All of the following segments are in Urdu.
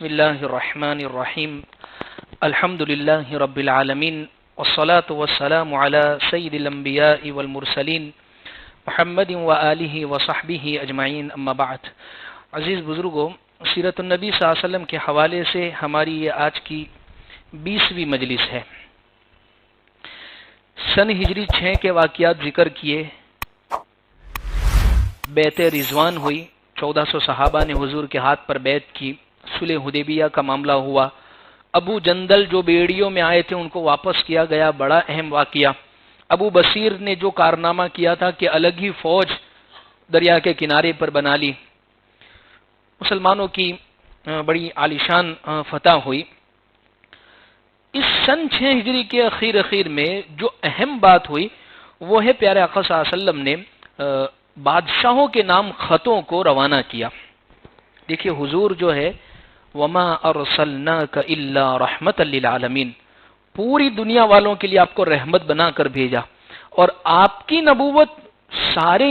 بسم الله الرحمن الرحيم الحمد لله رب العالمين والصلاة والسلام على سيد الأنبياء والمرسلين محمد وآلہ وصحبہ اجمعین اما بعد۔ عزیز بزرگوں، سیرت النبی صلی اللہ علیہ وسلم کے حوالے سے ہماری یہ آج کی 20ویں مجلس ہے۔ سن ہجری 6 کے واقعات ذکر کیے، بیعت رضوان ہوئی، 1400 صحابہ نے حضور کے ہاتھ پر بیعت کی، صلح حدیبیہ کا معاملہ ہوا، ابو جندل جو بیڑیوں میں آئے تھے ان کو واپس کیا گیا، بڑا اہم واقعہ۔ ابو بصیر نے جو کارنامہ کیا تھا کہ الگ ہی فوج دریا کے کنارے پر بنا لی، مسلمانوں کی بڑی عالیشان فتح ہوئی۔ اس سن 6 ہجری کے اخیر میں جو اہم بات ہوئی وہ ہے پیارے آقا صلی اللہ علیہ وسلم نے بادشاہوں کے نام خطوں کو روانہ کیا۔ دیکھیے حضور جو ہے وما ارسلناک الا رحمت للعالمین، پوری دنیا والوں کے لیے آپ کو رحمت بنا کر بھیجا، اور آپ کی نبوت سارے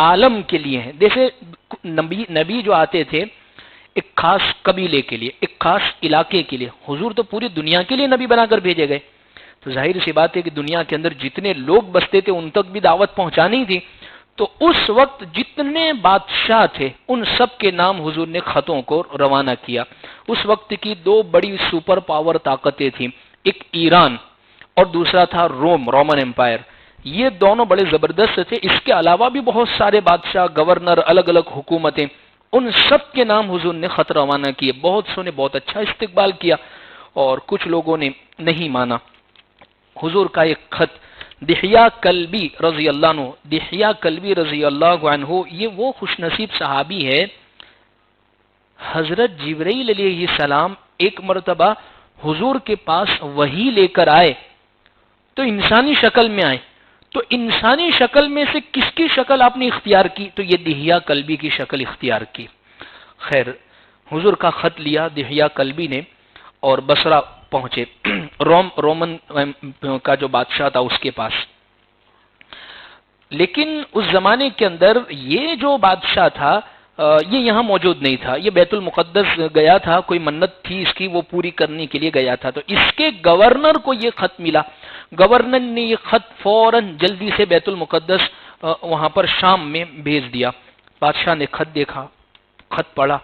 عالم کے لیے ہے۔ جیسے نبی جو آتے تھے ایک خاص قبیلے کے لیے، ایک خاص علاقے کے لیے، حضور تو پوری دنیا کے لیے نبی بنا کر بھیجے گئے۔ تو ظاہر سی بات ہے کہ دنیا کے اندر جتنے لوگ بستے تھے ان تک بھی دعوت پہنچانی تھی، تو اس وقت جتنے بادشاہ تھے ان سب کے نام حضور نے خطوں کو روانہ کیا۔ اس وقت کی 2 بڑی سپر پاور طاقتیں تھیں، ایک ایران اور دوسرا تھا رومن امپائر۔ یہ دونوں بڑے زبردست تھے۔ اس کے علاوہ بھی بہت سارے بادشاہ، گورنر، الگ الگ حکومتیں، ان سب کے نام حضور نے خط روانہ کیے۔ بہت سو نے بہت اچھا استقبال کیا اور کچھ لوگوں نے نہیں مانا۔ حضور کا ایک خط دحیہ کلبی رضی اللہ عنہ، دحیہ کلبی رضی اللہ عنہ یہ وہ خوش نصیب صحابی ہے، حضرت جبرائیل علیہ السلام ایک مرتبہ حضور کے پاس وحی لے کر آئے تو انسانی شکل میں آئے، تو انسانی شکل میں سے کس کی شکل آپ نے اختیار کی؟ تو یہ دحیہ کلبی کی شکل اختیار کی۔ خیر، حضور کا خط لیا دحیہ کلبی نے اور بصرہ پہنچے، رومن کا جو بادشاہ تھا اس کے پاس۔ لیکن اس زمانے کے اندر یہ جو بادشاہ تھا یہ یہاں موجود نہیں تھا، یہ بیت المقدس گیا تھا، کوئی منت تھی اس کی وہ پوری کرنے کے لیے گیا تھا۔ تو اس کے گورنر کو یہ خط ملا، گورنر نے یہ خط فوراً جلدی سے بیت المقدس وہاں پر شام میں بھیج دیا۔ بادشاہ نے خط دیکھا، خط پڑھا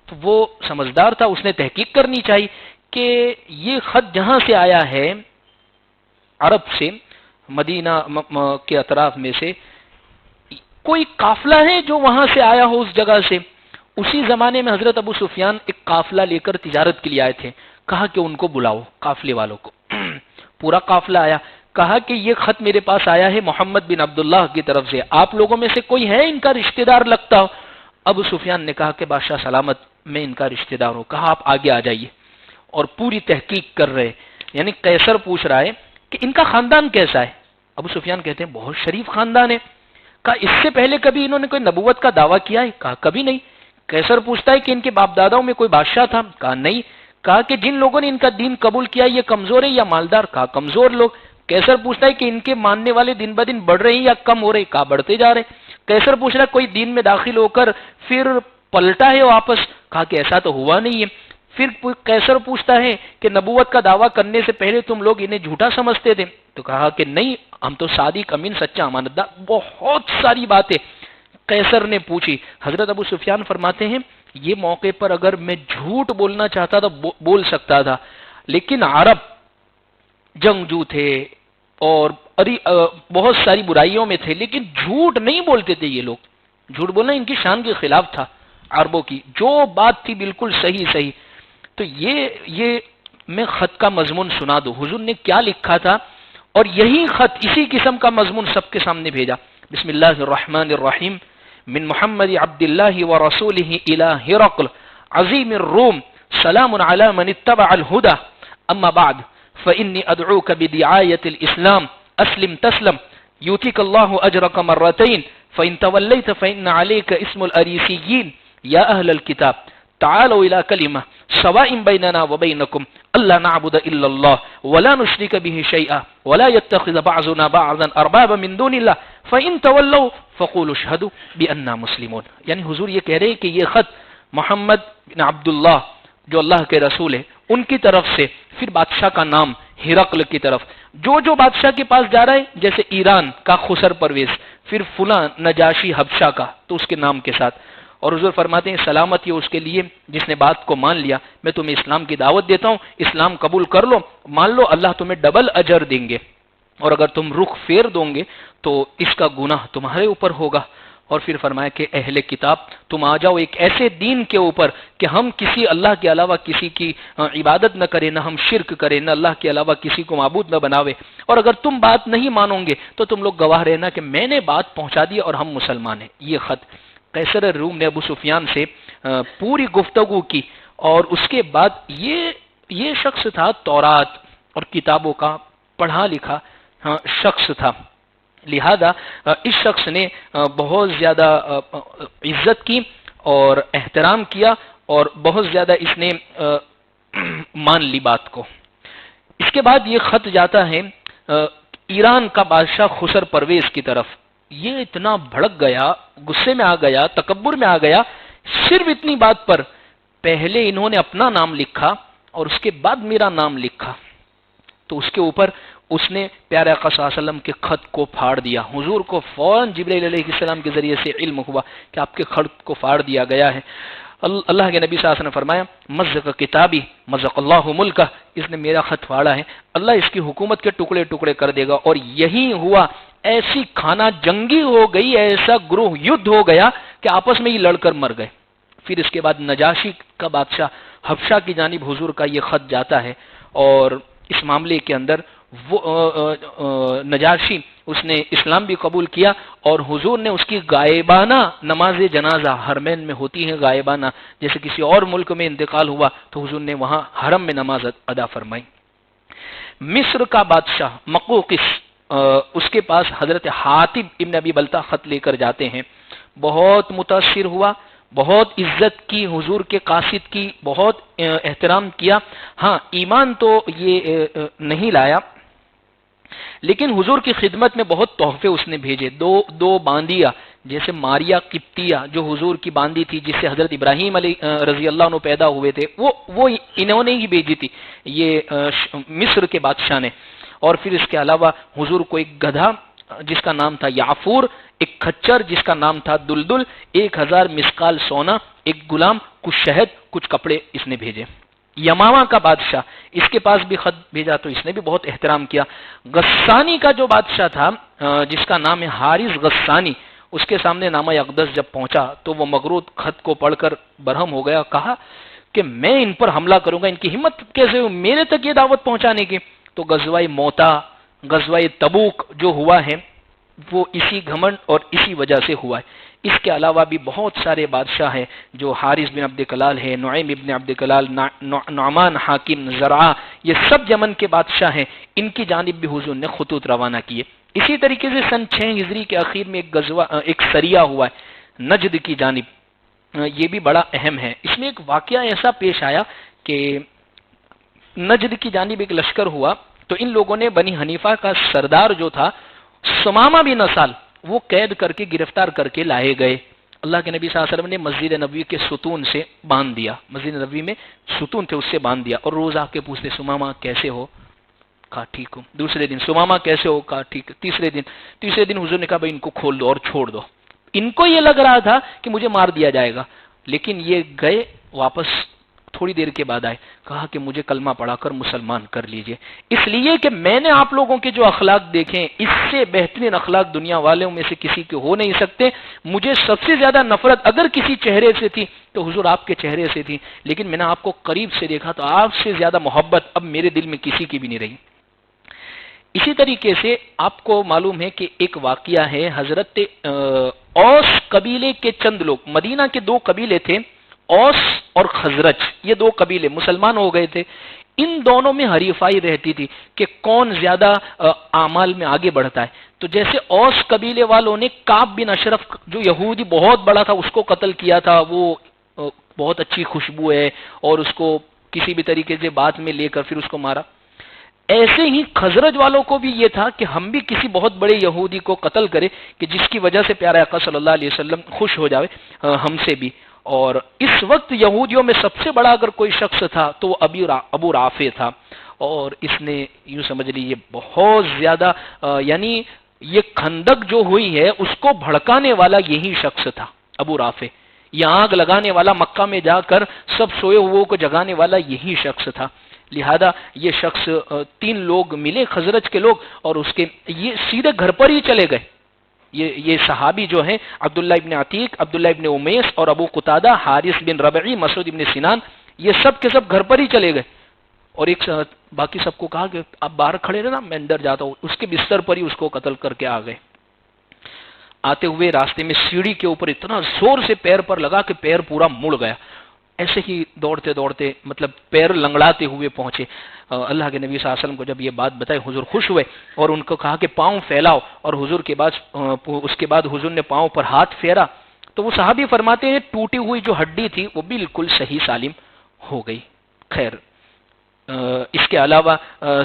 تو وہ سمجھدار تھا، اس نے تحقیق کرنی چاہیے کہ یہ خط جہاں سے آیا ہے عرب سے، مدینہ کے اطراف میں سے کوئی قافلہ ہے جو وہاں سے آیا ہو اس جگہ سے۔ اسی زمانے میں حضرت ابو سفیان ایک قافلہ لے کر تجارت کے لیے آئے تھے، کہا کہ ان کو بلاؤ، قافلے والوں کو۔ پورا قافلہ آیا، کہا کہ یہ خط میرے پاس آیا ہے محمد بن عبداللہ کی طرف سے، آپ لوگوں میں سے کوئی ہے ان کا رشتہ دار لگتا ہو؟ ابو سفیان نے کہا کہ بادشاہ سلامت، میں ان کا رشتہ دار ہوں۔ کہا آپ آگے آ جائیے، اور پوری تحقیق کر رہے، یعنی قیصر پوچھ رہا ہے کہ ان کا خاندان کیسا ہے؟ ابو سفیان کہتے ہیں بہت شریف خاندان ہے۔ کہا اس سے پہلے کبھی انہوں نے کوئی نبوت کا دعویٰ کیا ہے؟ کہا کبھی نہیں۔ قیصر پوچھتا ہے کہ ان کے باپ داداؤں میں کوئی بادشاہ تھا؟ کہا نہیں۔ کہا کہ جن لوگوں نے ان کا دین قبول کیا یہ کمزور ہے یا مالدار؟ کہا کمزور لوگ۔ قیصر پوچھتا ہے کہ ان کے ماننے والے دن بدن بڑھ رہے ہیں یا کم ہو رہے؟ کہا بڑھتے جا رہے۔ قیصر پوچھ رہا ہے کوئی دین میں داخل ہو کر پھر پلٹا ہے واپس؟ کہا کہ ایسا تو ہوا نہیں ہے۔ پھر قیصر پوچھتا ہے کہ نبوت کا دعویٰ کرنے سے پہلے تم لوگ انہیں جھوٹا سمجھتے تھے؟ تو کہا کہ نہیں، ہم تو صادق امین سچا امانت دار۔ بہت ساری باتیں قیصر نے پوچھی۔ حضرت ابو سفیان فرماتے ہیں یہ موقع پر اگر میں جھوٹ بولنا چاہتا تھا بول سکتا تھا، لیکن عرب جنگجو تھے اور بہت ساری برائیوں میں تھے، لیکن جھوٹ نہیں بولتے تھے یہ لوگ۔ جھوٹ بولنا ان کی شان کے خلاف تھا، عربوں کی جو بات تھی بالکل صحیح۔ تو یہ میں خط کا مضمون سنا دو حضور نے کیا لکھا تھا، اور یہی خط اسی قسم کا مضمون سب کے سامنے بھیجا۔ بسم اللہ الرحمن الرحیم، من محمد عبد اللہ ورسولہ الی ہرقل عظیم الروم، سلام علی من اتبع الہدى، اما بعد فانی ادعوک بدعایت الاسلام، اسلم تسلم یؤتیک اللہ اجرک مرتین، فان تولیت فان علیک اسم الأریسیین، یا اہل الکتاب تعالوا الى کلمہ سواء بیننا وبینکم اللہ نعبد الا اللہ ولا نشرک به شیئا ولا يتخذ بعضنا بعضا اربابا من دون اللہ فان تولوا فقولوا اشهدوا باننا مسلمون۔ یعنی حضور یہ کہہ رہے ہیں کہ یہ خط محمد بن عبداللہ جو اللہ کے رسول ہے ان کی طرف سے، پھر بادشاہ کا نام ہرقل کی طرف، جو بادشاہ کے پاس جا رہا ہے، جیسے ایران کا خسر پرویز، پھر فلاں نجاشی حبشہ کا، تو اس کے نام کے ساتھ. اور حضور فرماتے ہیں سلامت یہ اس کے لیے جس نے بات کو مان لیا. میں تمہیں اسلام کی دعوت دیتا ہوں، اسلام قبول کر لو، مان لو، اللہ تمہیں ڈبل اجر دیں گے، اور اگر تم رخ پھیر دو گے تو اس کا گناہ تمہارے اوپر ہوگا. اور پھر فرمایا کہ اہل کتاب تم آ جاؤ ایک ایسے دین کے اوپر کہ ہم کسی اللہ کے علاوہ کسی کی عبادت نہ کریں، نہ ہم شرک کریں، نہ اللہ کے علاوہ کسی کو معبود نہ بناوے، اور اگر تم بات نہیں مانو گے تو تم لوگ گواہ رہنا کہ میں نے بات پہنچا دی اور ہم مسلمان ہیں. یہ خط قیصر روم نے ابو سفیان سے پوری گفتگو کی، اور اس کے بعد یہ شخص تھا تورات اور کتابوں کا پڑھا لکھا شخص تھا، لہذا اس شخص نے بہت زیادہ عزت کی اور احترام کیا، اور بہت زیادہ اس نے مان لی بات کو. اس کے بعد یہ خط جاتا ہے ایران کا بادشاہ خسر پرویز کی طرف. یہ اتنا بھڑک گیا، غصے میں آ گیا، تکبر میں آ گیا، صرف اتنی بات پر پہلے انہوں نے اپنا نام لکھا اور اس کے بعد میرا نام لکھا. تو اس کے اوپر اس نے پیارے آقا صلی اللہ علیہ وسلم کے خط کو پھاڑ دیا. حضور کو فوراً جبرائیل علیہ السلام کے ذریعے سے علم ہوا کہ آپ کے خط کو پھاڑ دیا گیا ہے. اللہ کے نبی صلی اللہ علیہ وسلم نے فرمایا مزق کتابی مزق اللہ ملکہ، اس نے میرا خط پھاڑا ہے، اللہ اس کی حکومت کے ٹکڑے ٹکڑے کر دے گا. اور یہی ہوا، ایسی کھانا جنگی ہو گئی، ایسا گروہ یدھ ہو گیا کہ آپس میں ہی لڑ کر مر گئے. پھر اس کے بعد نجاشی کا بادشاہ حبشہ کی جانب حضور کا یہ خط جاتا ہے، اور اس معاملے کے اندر وہ نجاشی اس نے اسلام بھی قبول کیا، اور حضور نے اس کی غائبانہ نماز جنازہ، حرمین میں ہوتی ہے غائبانہ، جیسے کسی اور ملک میں انتقال ہوا تو حضور نے وہاں حرم میں نماز ادا فرمائی. مصر کا بادشاہ مقوقس، اس کے پاس حضرت حاتب ابن ابی بلتہ خط لے کر جاتے ہیں. بہت متاثر ہوا، بہت عزت کی، حضور کے قاصد کی بہت احترام کیا. ہاں ایمان تو یہ نہیں لایا، لیکن حضور کی خدمت میں بہت تحفے اس نے بھیجے. دو باندیاں، جیسے ماریا قبطیہ جو حضور کی باندی تھی جس سے حضرت ابراہیم علیہ رضی اللہ عنہ پیدا ہوئے تھے، وہ انہوں نے ہی بھیجی تھی یہ مصر کے بادشاہ نے. اور پھر اس کے علاوہ حضور کو ایک گدھا جس کا نام تھا یعفور، ایک کھچر جس کا نام تھا دلدل، 1000 مسقال سونا، ایک غلام، کچھ شہد، کچھ کپڑے اس نے بھیجے. یمامہ کا بادشاہ، اس کے پاس بھی خط بھیجا تو اس نے بھی بہت احترام کیا. غسانی کا جو بادشاہ تھا جس کا نام ہے حارث غسانی، اس کے سامنے نامہ اقدس جب پہنچا تو وہ مغرور خط کو پڑھ کر برہم ہو گیا. کہا کہ میں ان پر حملہ کروں گا، ان کی ہمت کیسے ہوئی میرے تک یہ دعوت پہنچانے کی. تو غزوہ موتا، غزوہ تبوک جو ہوا ہے وہ اسی گھمنڈ اور اسی وجہ سے ہوا ہے. اس کے علاوہ بھی بہت سارے بادشاہ ہیں جو حارث بن عبد کلال ہے، نعیم ابن عبد کلال، نعمان حاکم زرعہ، یہ سب یمن کے بادشاہ ہیں. ان کی جانب بھی حضور نے خطوط روانہ کیے. اسی طریقے سے سن 6 ہجری کے اخیر میں ایک سریہ ہوا ہے نجد کی جانب، یہ بھی بڑا اہم ہے. اس میں ایک واقعہ ایسا پیش آیا کہ نجد کی جانب ایک لشکر ہوا تو ان لوگوں نے بنی حنیفہ کا سردار جو تھا سمامہ بن اسال وہ قید کر کے گرفتار کر کے لائے گئے. اللہ کے نبی صلی اللہ علیہ وسلم نے مسجد نبوی کے ستون سے باندھ دیا، مسجد نبوی میں ستون تھے اس سے باندھ دیا، اور روز آ کے پوچھتے سمامہ کیسے ہو؟ کہا ٹھیک ہوں. دوسرے دن سمامہ کیسے ہو؟ کہا ٹھیک ہے. تیسرے دن حضور نے کہا بھائی ان کو کھول دو اور چھوڑ دو. ان کو یہ لگ رہا تھا کہ مجھے مار دیا جائے گا، لیکن یہ گئے واپس تھوڑی دیر کے بعد آئے، کہا کہ مجھے کلمہ پڑھا کر مسلمان کر لیجئے، اس لیے کہ میں نے آپ لوگوں کے جو اخلاق دیکھیں اس سے بہترین اخلاق دنیا والوں میں سے کسی کے ہو نہیں سکتے. مجھے سب سے زیادہ نفرت اگر کسی چہرے سے تھی تو حضور آپ کے چہرے سے تھی، لیکن میں نے آپ کو قریب سے دیکھا تو آپ سے زیادہ محبت اب میرے دل میں کسی کی بھی نہیں رہی. اسی طریقے سے آپ کو معلوم ہے کہ ایک واقعہ ہے، حضرت اوس قبیلے کے چند لوگ، مدینہ کے 2 قبیلے تھے اوس اور خزرج، یہ 2 قبیلے مسلمان ہو گئے تھے. ان دونوں میں حریفائی رہتی تھی کہ کون زیادہ اعمال میں آگے بڑھتا ہے. تو جیسے اوس قبیلے والوں نے کعب بن اشرف جو یہودی بہت بڑا تھا اس کو قتل کیا تھا، وہ بہت اچھی خوشبو ہے، اور اس کو کسی بھی طریقے سے بات میں لے کر پھر اس کو مارا. ایسے ہی خزرج والوں کو بھی یہ تھا کہ ہم بھی کسی بہت بڑے یہودی کو قتل کرے کہ جس کی وجہ سے پیارے آقا صلی اللہ علیہ وسلم خوش ہو جاوے ہم سے بھی. اور اس وقت یہودیوں میں سب سے بڑا اگر کوئی شخص تھا تو وہ ابو رافع تھا، اور اس نے یوں سمجھ لیجیے بہت زیادہ یعنی یہ خندق جو ہوئی ہے اس کو بھڑکانے والا یہی شخص تھا ابو رافع، یہ آگ لگانے والا، مکہ میں جا کر سب سوئے ہوئے کو جگانے والا یہی شخص تھا۔ لہذا یہ شخص 3 لوگ ملے خزرج کے لوگ، اور اس کے یہ سیدھے گھر پر ہی چلے گئے۔ یہ صحابی جو ہیں عبداللہ ابن عتیق، عبداللہ ابن امیس اور ابو قتادہ، حارث بن ربعی، مسعود ابن سنان، یہ سب کے سب گھر پر ہی چلے گئے، اور ایک باقی سب کو کہا کہ آپ باہر کھڑے رہنا، میں اندر جاتا ہوں۔ اس کے بستر پر ہی اس کو قتل کر کے آ گئے۔ آتے ہوئے راستے میں سیڑھی کے اوپر اتنا زور سے پیر پر لگا کہ پیر پورا مڑ گیا، ایسے ہی دوڑتے دوڑتے مطلب پیر لنگڑاتے ہوئے پہنچے۔ اللہ کے نبی صلی اللہ علیہ وسلم کو جب یہ بات بتائی، حضور خوش ہوئے اور ان کو کہا کہ پاؤں پھیلاؤ، اور حضور کے بعد اس کے بعد حضور نے پاؤں پر ہاتھ پھیرا تو وہ صحابی فرماتے ہیں ٹوٹی ہوئی جو ہڈی تھی وہ بالکل صحیح سالم ہو گئی۔ خیر، اس کے علاوہ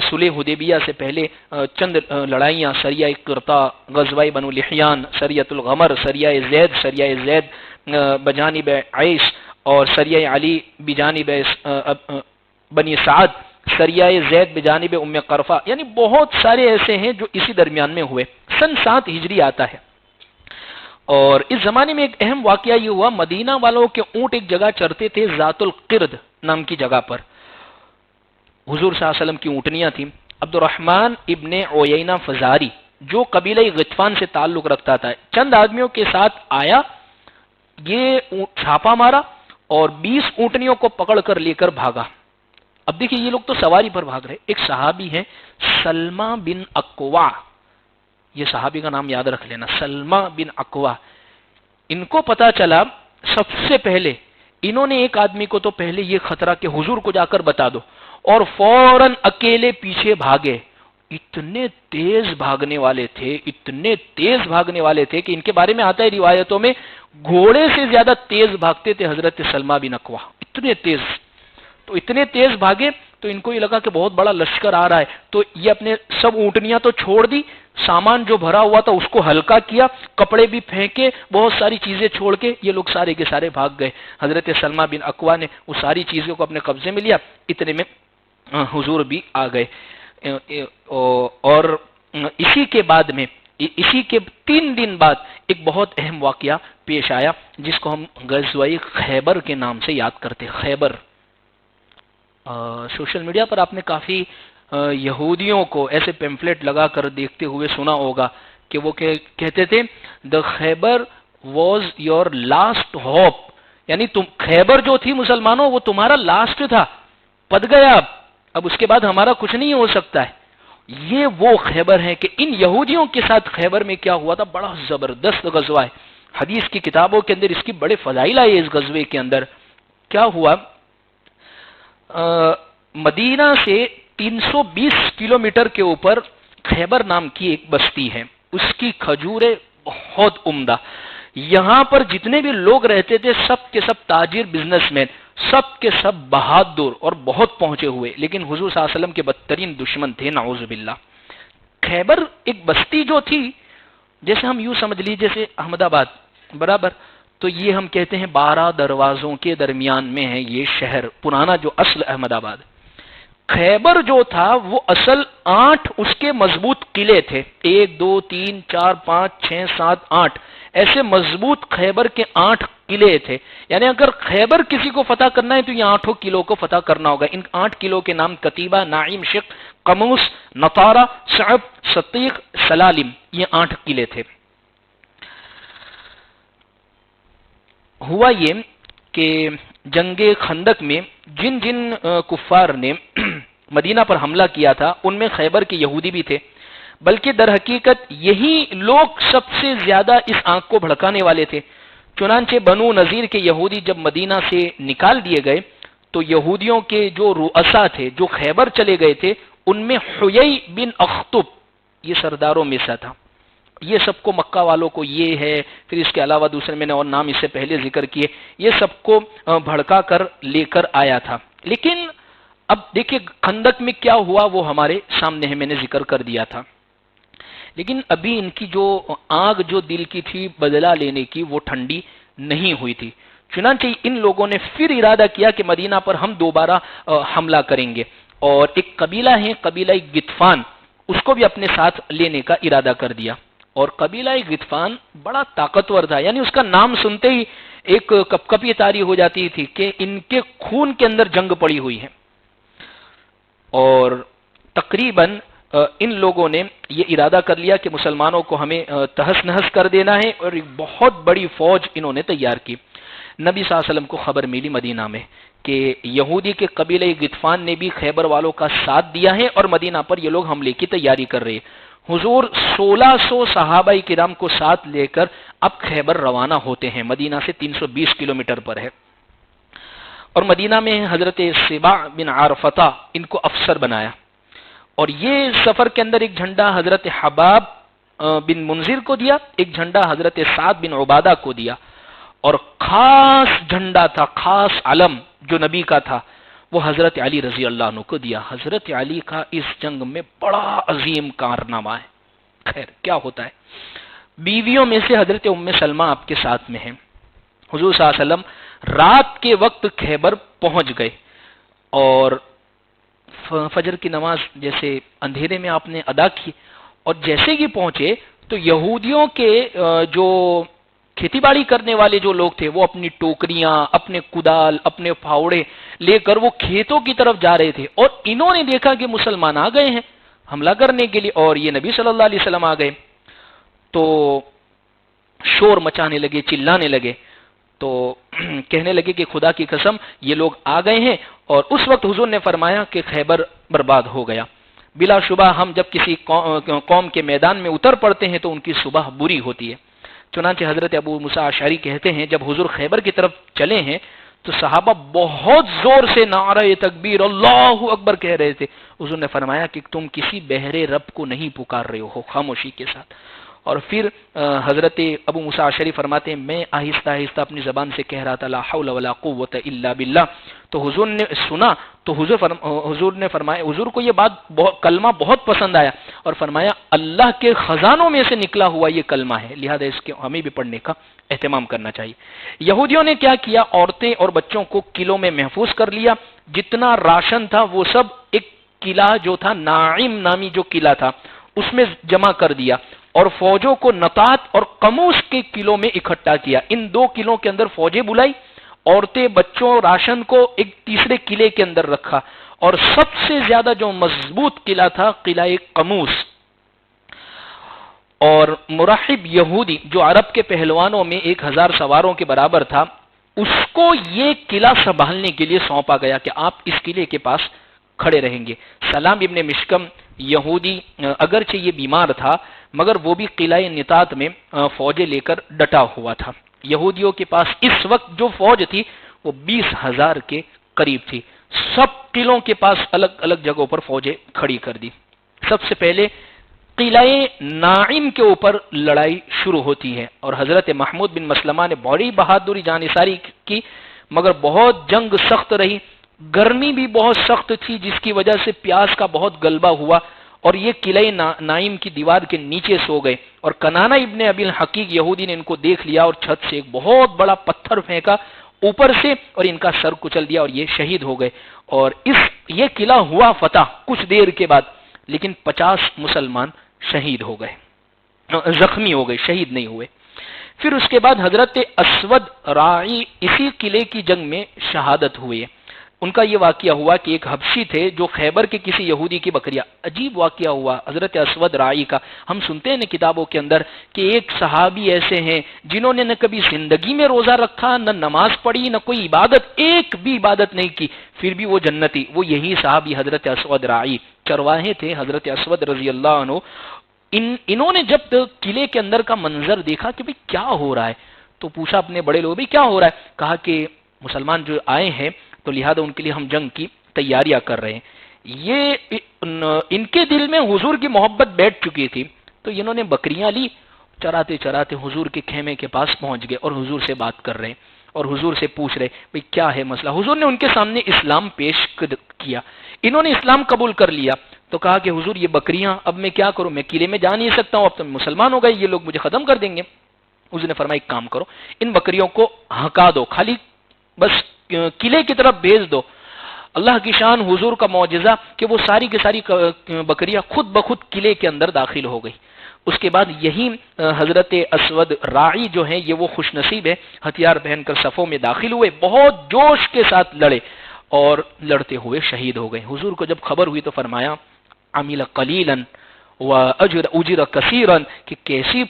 صلح حدیبیہ سے پہلے چند لڑائیاں، سریہ قرطا، غزوہ بنو لحیان، سریۃ الغمر، سریہ زید بجانب عیش، اور سریہ علی بجانب بنی سعد، سریہ زید بجانب ام قرفہ، یعنی بہت سارے ایسے ہیں جو اسی درمیان میں ہوئے۔ سن 7 ہجری آتا ہے، اور اس زمانے میں ایک اہم واقعہ یہ ہوا، مدینہ والوں کے اونٹ ایک جگہ چرتے تھے ذات القرد نام کی جگہ پر، حضور صلی اللہ علیہ وسلم کی اونٹنیاں تھیں۔ عبد الرحمن ابن عیینہ فزاری جو قبیلہ غطفان سے تعلق رکھتا تھا، چند آدمیوں کے ساتھ آیا، یہ چھاپا مارا اور 20 اونٹنیوں کو پکڑ کر لے کر بھاگا۔ اب دیکھیے یہ لوگ تو سواری پر بھاگ رہے، ایک صحابی ہیں سلمہ بن اکوا، یہ صحابی کا نام یاد رکھ لینا، سلمہ بن اکوا۔ ان کو پتا چلا سب سے پہلے، انہوں نے ایک آدمی کو تو پہلے یہ خطرہ کہ حضور کو جا کر بتا دو، اور فوراً اکیلے پیچھے بھاگے۔ اتنے تیز بھاگنے والے تھے، اتنے تیز بھاگنے والے تھے کہ ان کے بارے میں آتا ہے روایتوں میں گھوڑے سے زیادہ تیز بھاگتے تھے حضرت سلمہ بن اکوا، اتنے تیز۔ تو اتنے تیز بھاگے تو ان کو یہ لگا کہ بہت بڑا لشکر آ رہا ہے، تو یہ اپنے سب اونٹنیاں تو چھوڑ دی، سامان جو بھرا ہوا تھا اس کو ہلکا کیا، کپڑے بھی پھینکے، بہت ساری چیزیں چھوڑ کے یہ لوگ سارے کے سارے بھاگ گئے۔ حضرت سلمہ بن اکوا نے وہ ساری چیزوں کو اپنے قبضے میں لیا، اتنے میں حضور بھی آ گئے۔ اور اسی کے بعد میں، اسی کے 3 دن بعد ایک بہت اہم واقعہ پیش آیا جس کو ہم غزوہ خیبر کے نام سے یاد کرتے۔ خیبر، سوشل میڈیا پر آپ نے کافی یہودیوں کو ایسے پیمفلیٹ لگا کر دیکھتے ہوئے سنا ہوگا کہ وہ کہتے تھے the Khyber was your last hope، یعنی خیبر جو تھی مسلمانوں وہ تمہارا لاسٹ تھا، پد گیا، اب اس کے بعد ہمارا کچھ نہیں ہو سکتا ہے۔ یہ وہ خیبر ہے کہ ان یہودیوں کے ساتھ خیبر میں کیا ہوا تھا، بڑا زبردست غزوہ ہے، حدیث کی کتابوں کے اندر اس کی بڑے فضائل آئے۔ اس غزوے کے اندر کیا ہوا، مدینہ سے 320 کلومیٹر کے اوپر خیبر نام کی ایک بستی ہے، اس کی کھجوریں بہت عمدہ، یہاں پر جتنے بھی لوگ رہتے تھے سب کے سب تاجر، بزنس مین، سب کے سب بہادر اور بہت پہنچے ہوئے، لیکن حضور صلی اللہ علیہ وسلم کے بدترین دشمن تھے نعوذ باللہ۔ خیبر ایک بستی جو تھی، جیسے ہم یوں سمجھ لیجیے جیسے احمد آباد برابر، تو یہ ہم کہتے ہیں 12 دروازوں کے درمیان میں ہے یہ شہر پرانا جو اصل احمد آباد۔ خیبر جو تھا وہ اصل 8 اس کے مضبوط قلعے تھے، 1 2 3 4 5 6 7 8 ایسے مضبوط خیبر کے 8 قلعے تھے، یعنی اگر خیبر کسی کو فتح کرنا ہے تو یہ 8 قلعوں کو فتح کرنا ہوگا۔ ان 8 قلعوں کے نام قتیبہ، نعیم، شق، قموس، نطارہ، صعب، ستیق، سلالم، یہ 8 قلعے تھے۔ ہوا یہ کہ جنگ خندق میں جن جن کفار نے مدینہ پر حملہ کیا تھا ان میں خیبر کے یہودی بھی تھے، بلکہ در حقیقت یہی لوگ سب سے زیادہ اس آگ کو بھڑکانے والے تھے۔ چنانچہ بنو نذیر کے یہودی جب مدینہ سے نکال دیے گئے تو یہودیوں کے جو رؤسا تھے جو خیبر چلے گئے تھے ان میں حیی بن اخطب یہ سرداروں میں سے تھا۔ یہ سب کو مکہ والوں کو یہ ہے، پھر اس کے علاوہ دوسرے میں نے اور نام اس سے پہلے ذکر کیے، یہ سب کو بھڑکا کر لے کر آیا تھا۔ لیکن اب دیکھیں خندق میں کیا ہوا وہ ہمارے سامنے ہے، میں نے ذکر کر دیا تھا، لیکن ابھی ان کی جو آگ جو دل کی تھی بدلہ لینے کی وہ ٹھنڈی نہیں ہوئی تھی، چنانچہ ان لوگوں نے پھر ارادہ کیا کہ مدینہ پر ہم دوبارہ حملہ کریں گے، اور ایک قبیلہ ہے قبیلہ غطفان، اس کو بھی اپنے ساتھ لینے کا ارادہ کر دیا۔ اور قبیلہ غطفان بڑا طاقتور تھا، یعنی اس کا نام سنتے ہی ایک کپکپی طاری ہو جاتی تھی کہ ان کے خون کے اندر جنگ پڑی ہوئی ہے۔ اور تقریباً ان لوگوں نے یہ ارادہ کر لیا کہ مسلمانوں کو ہمیں تہس نہس کر دینا ہے، اور ایک بہت بڑی فوج انہوں نے تیار کی۔ نبی صلی اللہ علیہ وسلم کو خبر ملی مدینہ میں کہ یہودی کے قبیلہ غطفان نے بھی خیبر والوں کا ساتھ دیا ہے اور مدینہ پر یہ لوگ حملے کی تیاری کر رہے ہیں۔ حضور 1600 صحابہ کرام کو ساتھ لے کر اب خیبر روانہ ہوتے ہیں، مدینہ سے 320 کلومیٹر پر ہے۔ اور مدینہ میں حضرت سبا بن عارفہ ان کو افسر بنایا، اور یہ سفر کے اندر ایک جھنڈا حضرت حباب بن منذر کو دیا، ایک جھنڈا حضرت سعد بن عبادہ کو دیا، اور خاص جھنڈا تھا، خاص علم جو نبی کا تھا، وہ حضرت علی رضی اللہ عنہ کو دیا۔ حضرت علی کا اس جنگ میں بڑا عظیم کارنامہ ہے۔ خیر کیا ہوتا ہے، بیویوں میں سے حضرت ام سلمہ آپ کے ساتھ میں ہیں۔ حضور صلی اللہ علیہ وسلم رات کے وقت خیبر پہنچ گئے، اور فجر کی نماز جیسے اندھیرے میں آپ نے ادا کی، اور جیسے ہی پہنچے تو یہودیوں کے جو کھیتی باڑی کرنے والے جو لوگ تھے وہ اپنی ٹوکریاں، اپنے کدال، اپنے پھاوڑے لے کر وہ کھیتوں کی طرف جا رہے تھے، اور انہوں نے دیکھا کہ مسلمان آ گئے ہیں حملہ کرنے کے لیے، اور یہ نبی صلی اللہ علیہ وسلم آ گئے، تو شور مچانے لگے، چلانے لگے، تو کہنے لگے کہ خدا کی قسم یہ لوگ آ گئے ہیں۔ اور اس وقت حضور نے فرمایا کہ خیبر برباد ہو گیا۔ بلا شبہ ہم جب کسی قوم کے میدان میں اتر پڑتے ہیں تو ان کی صبح بری ہوتی ہے۔ چنانچہ حضرت ابو موسیٰ اشعری کہتے ہیں جب حضور خیبر کی طرف چلے ہیں تو صحابہ بہت زور سے نعرہ تکبیر اللہ اکبر کہہ رہے تھے۔ حضور نے فرمایا کہ تم کسی بہرے رب کو نہیں پکار رہے ہو، خاموشی کے ساتھ۔ اور پھر حضرت ابو موسیٰ اشعری فرماتے ہیں میں آہستہ آہستہ اپنی زبان سے کہہ رہا تھا لا حول ولا قوت الا باللہ، تو حضور نے سنا تو حضور نے فرمایا، حضور کو یہ بات کلمہ بہت پسند آیا، اور فرمایا اللہ کے خزانوں میں سے نکلا ہوا یہ کلمہ ہے، لہذا اس کے ہمیں بھی پڑھنے کا اہتمام کرنا چاہیے۔ یہودیوں نے کیا کیا، عورتیں اور بچوں کو قلعوں میں محفوظ کر لیا، جتنا راشن تھا وہ سب ایک قلعہ جو تھا ناعم نامی جو قلعہ تھا اس میں جمع کر دیا، اور فوجوں کو نطات اور قموس کے قلعوں میں اکٹھا کیا۔ ان دو قلعوں کے اندر فوجیں بلائی، عورتیں بچوں راشن کو ایک تیسرے قلعے کے اندر رکھا، اور سب سے زیادہ جو مضبوط قلعہ تھا قلعہ قموس۔ اور مرحب یہودی جو عرب کے پہلوانوں میں 1000 سواروں کے برابر تھا، اس کو یہ قلعہ سنبھالنے کے لیے سونپا گیا کہ آپ اس قلعے کے پاس کھڑے رہیں گے۔ سلام ابن مشکم یہودی اگرچہ یہ بیمار تھا مگر وہ بھی قلعہ نطات میں فوجیں لے کر ڈٹا ہوا تھا۔ یہودیوں کے پاس اس وقت جو فوج تھی وہ 20,000 کے قریب تھی۔ سب قلعوں کے پاس الگ الگ جگہوں پر فوجیں کھڑی کر دی۔ سب سے پہلے قلعہ ناعم کے اوپر لڑائی شروع ہوتی ہے، اور حضرت محمود بن مسلمہ نے بڑی بہادری جانثاری کی، مگر بہت جنگ سخت رہی، گرمی بھی بہت سخت تھی جس کی وجہ سے پیاس کا بہت غلبہ ہوا، اور یہ قلعہ نائم کی دیوار کے نیچے سو گئے، اور کنانہ ابن ابی الحقیق یہودی نے ان کو دیکھ لیا اور چھت سے ایک بہت بڑا پتھر پھینکا اوپر سے اور ان کا سر کچل دیا اور یہ شہید ہو گئے۔ اور یہ قلعہ ہوا فتح کچھ دیر کے بعد، لیکن 50 مسلمان شہید ہو گئے، زخمی ہو گئے، شہید نہیں ہوئے۔ پھر اس کے بعد حضرت اسود راعی اسی قلعے کی جنگ میں شہادت ہوئے۔ ان کا یہ واقعہ ہوا کہ ایک حبشی تھے جو خیبر کے کسی یہودی کی بکریاں، عجیب واقعہ ہوا حضرت اسود راعی کا۔ ہم سنتے ہیں نا کتابوں کے اندر کہ ایک صحابی ایسے ہیں جنہوں نے نہ کبھی زندگی میں روزہ رکھا، نہ نماز پڑھی، نہ کوئی عبادت، ایک بھی عبادت نہیں کی، پھر بھی وہ جنتی۔ وہ یہی صحابی حضرت اسود راعی چرواہے تھے، حضرت اسود رضی اللہ عنہ۔ انہوں نے جب قلعے کے اندر کا منظر دیکھا کہ بھئی کیا ہو رہا ہے، تو پوچھا اپنے بڑے لوگ بھئی کیا ہو رہا ہے، کہا کہ مسلمان جو آئے ہیں تو لہذا ان کے لیے ہم جنگ کی تیاریاں کر رہے ہیں۔ یہ ان کے دل میں حضور کی محبت بیٹھ چکی تھی، تو انہوں نے بکریاں لی، چراتے چراتے حضور کے خیمے کے پاس پہنچ گئے اور حضور سے بات کر رہے ہیں اور حضور سے پوچھ رہے بھئی کیا ہے مسئلہ۔ حضور نے ان کے سامنے اسلام پیش کیا، انہوں نے اسلام قبول کر لیا، تو کہا کہ حضور یہ بکریاں اب میں کیا کروں، میں قلعے میں جا نہیں سکتا ہوں، اب تو مسلمان ہو گئے، یہ لوگ مجھے ختم کر دیں گے۔ حضور نے فرمایا ایک کام کرو، ان بکریوں کو ہکا دو، خالی بس قلعے کی طرف بھیج دو۔ اللہ کی شان، حضور کا معجزہ کہ وہ ساری کی ساری بکریاں خود بخود قلعے کے اندر داخل ہو گئی۔ اس کے بعد یہی حضرت اسود راعی جو ہیں، یہ وہ خوش نصیب ہے، ہتھیار پہن کر صفوں میں داخل ہوئے، بہت جوش کے ساتھ لڑے اور لڑتے ہوئے شہید ہو گئے۔ حضور کو جب خبر ہوئی تو فرمایا عمل قلیلا واجر کثیرا، کہ کیسی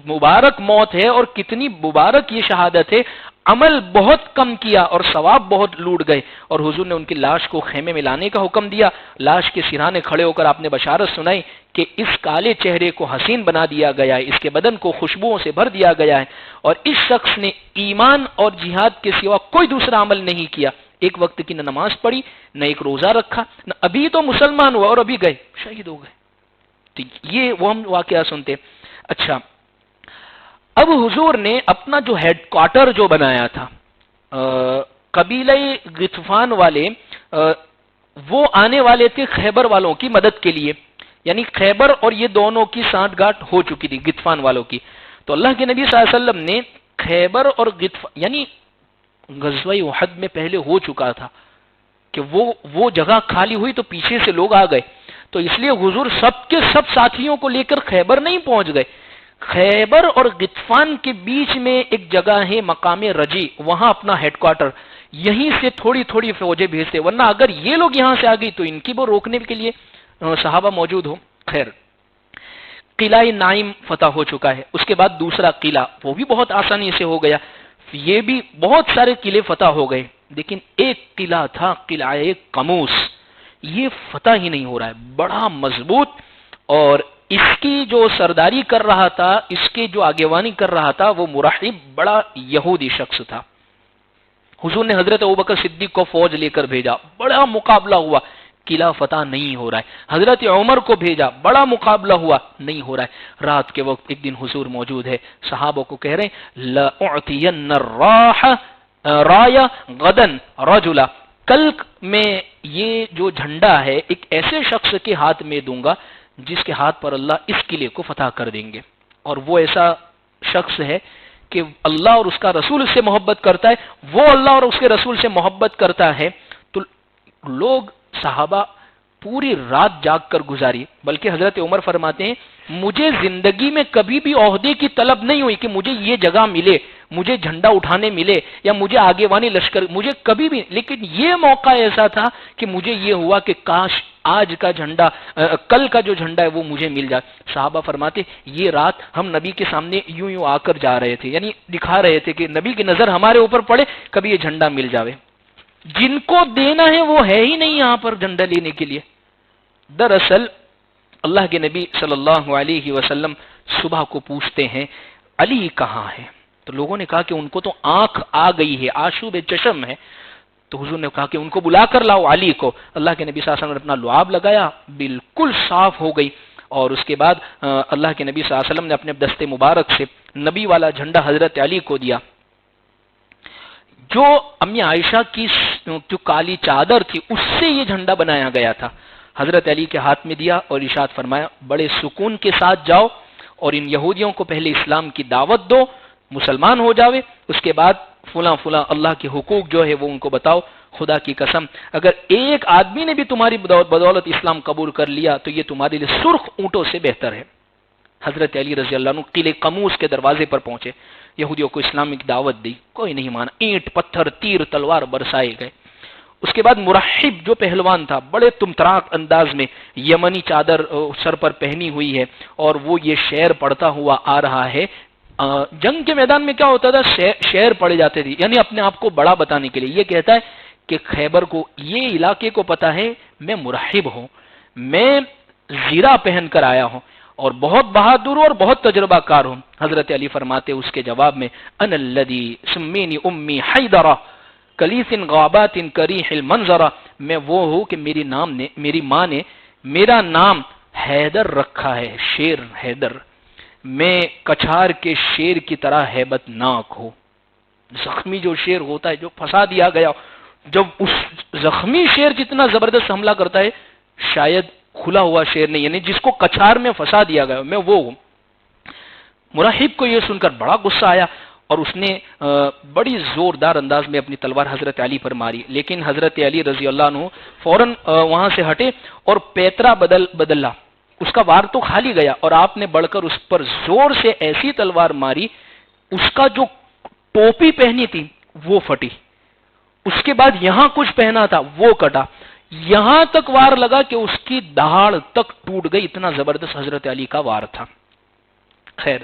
مبارک موت ہے اور کتنی مبارک یہ شہادت ہے، عمل بہت کم کیا اور ثواب بہت لوٹ گئے۔ اور حضور نے ان کی لاش کو خیمے میں لانے کا حکم دیا، لاش کے سرانے کھڑے ہو کر آپ نے بشارت سنائی کہ اس کالے چہرے کو حسین بنا دیا گیا ہے، اس کے بدن کو خوشبوؤں سے بھر دیا گیا ہے، اور اس شخص نے ایمان اور جہاد کے سوا کوئی دوسرا عمل نہیں کیا، ایک وقت کی نہ نماز پڑھی، نہ ایک روزہ رکھا، نہ ابھی تو مسلمان ہوا اور ابھی گئے شہید ہو گئے۔ تو یہ وہ ہم واقعہ سنتے۔ اچھا، اب حضور نے اپنا جو ہیڈ کوارٹر جو بنایا تھا، قبیلہ غطفان والے وہ آنے والے تھے خیبر والوں کی مدد کے لیے، یعنی خیبر اور یہ دونوں کی سانٹھ گانٹھ ہو چکی تھی غطفان والوں کی۔ تو اللہ کے نبی صلی اللہ علیہ وسلم نے خیبر اور غطفان، یعنی غزوہ احد میں پہلے ہو چکا تھا کہ وہ جگہ خالی ہوئی تو پیچھے سے لوگ آ گئے، تو اس لیے حضور سب کے سب ساتھیوں کو لے کر خیبر نہیں پہنچ گئے۔ خیبر اور غطفان کے بیچ میں ایک جگہ ہے مقام رجی، وہاں اپنا ہیڈ کوارٹر، یہیں سے تھوڑی تھوڑی فوجیں بھیجتے، ورنہ اگر یہ لوگ یہاں سے آ گئی تو ان کی وہ روکنے کے لیے صحابہ موجود ہو۔ خیر، قلعہ نائم فتح ہو چکا ہے، اس کے بعد دوسرا قلعہ وہ بھی بہت آسانی سے ہو گیا، یہ بھی بہت سارے قلعے فتح ہو گئے، لیکن ایک قلعہ تھا قلعہ قموس، یہ فتح ہی نہیں ہو رہا ہے، بڑا مضبوط، اور اس کی جو سرداری کر رہا تھا، اس کے جو آگیوانی کر رہا تھا، وہ مرحب بڑا یہودی شخص تھا۔ حضور نے حضرت ابوبکر صدیق کو فوج لے کر بھیجا، بڑا مقابلہ ہوا، قلعہ فتح نہیں ہو رہا ہے۔ حضرت عمر کو بھیجا، بڑا مقابلہ ہوا، نہیں ہو رہا ہے۔ رات کے وقت ایک دن حضور موجود ہے، صحابہ کو کہہ رہے ہیں لَأُعْتِيَنَّ الرَّايَ غَدًا رَجُلًا، کل میں یہ جو جھنڈا ہے ایک ایسے شخص کے ہاتھ میں دوں گا جس کے ہاتھ پر اللہ اس قلعے کو فتح کر دیں گے، اور وہ ایسا شخص ہے کہ اللہ اور اس کا رسول اس سے محبت کرتا ہے، وہ اللہ اور اس کے رسول سے محبت کرتا ہے۔ تو لوگ صحابہ پوری رات جاگ کر گزاری، بلکہ حضرت عمر فرماتے ہیں مجھے زندگی میں کبھی بھی عہدے کی طلب نہیں ہوئی کہ مجھے یہ جگہ ملے، مجھے جھنڈا اٹھانے ملے، یا مجھے آگے وانی لشکر، مجھے کبھی بھی، لیکن یہ موقع ایسا تھا کہ مجھے یہ ہوا کہ کاش آج کا جھنڈا، کل کا جو جھنڈا ہے وہ مجھے مل جائے۔ صحابہ فرماتے یہ رات ہم نبی کے سامنے یوں یوں آ کر جا رہے تھے، یعنی دکھا رہے تھے کہ نبی کی نظر ہمارے اوپر پڑے، کبھی یہ جھنڈا مل جاوے۔ جن کو دینا ہے وہ ہے ہی نہیں یہاں پر جھنڈا لینے کے لیے۔ دراصل اللہ کے نبی صلی اللہ علیہ وسلم صبح کو پوچھتے ہیں علی کہاں ہے؟ تو لوگوں نے کہا کہ ان کو تو آنکھ آ گئی ہے، آشوب چشم ہے۔ تو حضور نے کہا کہ ان کو بلا کر لاؤ علی کو۔ اللہ کے نبی صلی اللہ علیہ وسلم نے اپنا لعاب لگایا، بالکل صاف ہو گئی، اور اس کے بعد اللہ کے نبی صلی اللہ علیہ وسلم نے اپنے دستے مبارک سے نبی والا جھنڈا حضرت علی کو دیا۔ جو امی عائشہ کی جو کالی چادر تھی اس سے یہ جھنڈا بنایا گیا تھا، حضرت علی کے ہاتھ میں دیا اور ارشاد فرمایا بڑے سکون کے ساتھ جاؤ اور ان یہودیوں کو پہلے اسلام کی دعوت دو، مسلمان ہو جاوے، اس کے بعد فلاں فلاں اللہ کے حقوق جو ہے وہ ان کو بتاؤ۔ خدا کی قسم اگر ایک آدمی نے بھی تمہاری بدولت اسلام قبول کر لیا تو یہ تمہارے لیے سرخ اونٹوں سے بہتر ہے۔ حضرت علی رضی اللہ عنہ قلعے قموس کے دروازے پر پہنچے، یہودیوں کو اسلام کی دعوت دی، کوئی نہیں مانا، اینٹ پتھر تیر تلوار برسائے گئے۔ اس کے بعد مرحب جو پہلوان تھا، بڑے تمتراک انداز میں یمنی چادر سر پر پہنی ہوئی ہے، اور وہ یہ شعر پڑھتا ہوا آ رہا ہے۔ جنگ کے میدان میں کیا ہوتا تھا، شعر پڑھے جاتے تھے، یعنی اپنے آپ کو بڑا بتانے کے لیے۔ یہ کہتا ہے کہ خیبر کو، یہ علاقے کو پتا ہے میں مرحب ہوں، میں زیرہ پہن کر آیا ہوں، اور بہت بہادر اور بہت تجربہ کار ہوں۔ حضرت علی فرماتے اس کے جواب میں انا الذی سمینی امی حیدرہ کلیث غابات کریح المنظرہ، میں وہ ہوں کہ میری ماں نے میرا نام حیدر رکھا ہے، شیر حیدر، میں کچھار کے شیر کی طرح ہیبت ناک ہو۔ زخمی جو شیر ہوتا ہے جو پھنسا دیا گیا، جب اس زخمی شیر جتنا زبردست حملہ کرتا ہے شاید کھلا ہوا شیر نہیں، یعنی جس کو کچھار میں پھنسا دیا گیا، میں وہ ہوں۔ مراحب کو یہ سن کر بڑا غصہ آیا اور اس نے بڑی زوردار انداز میں اپنی تلوار حضرت علی پر ماری، لیکن حضرت علی رضی اللہ عنہ فوراً وہاں سے ہٹے اور پیترا بدلا، اس کا وار تو خالی گیا اور آپ نے بڑھ کر اس پر زور سے ایسی تلوار ماری، اس کا جو ٹوپی پہنی تھی وہ پھٹی، اس کے بعد یہاں کچھ پہنا تھا وہ کٹا، یہاں تک وار لگا کہ اس کی دہاڑ تک ٹوٹ گئی، اتنا زبردست حضرت علی کا وار تھا۔ خیر،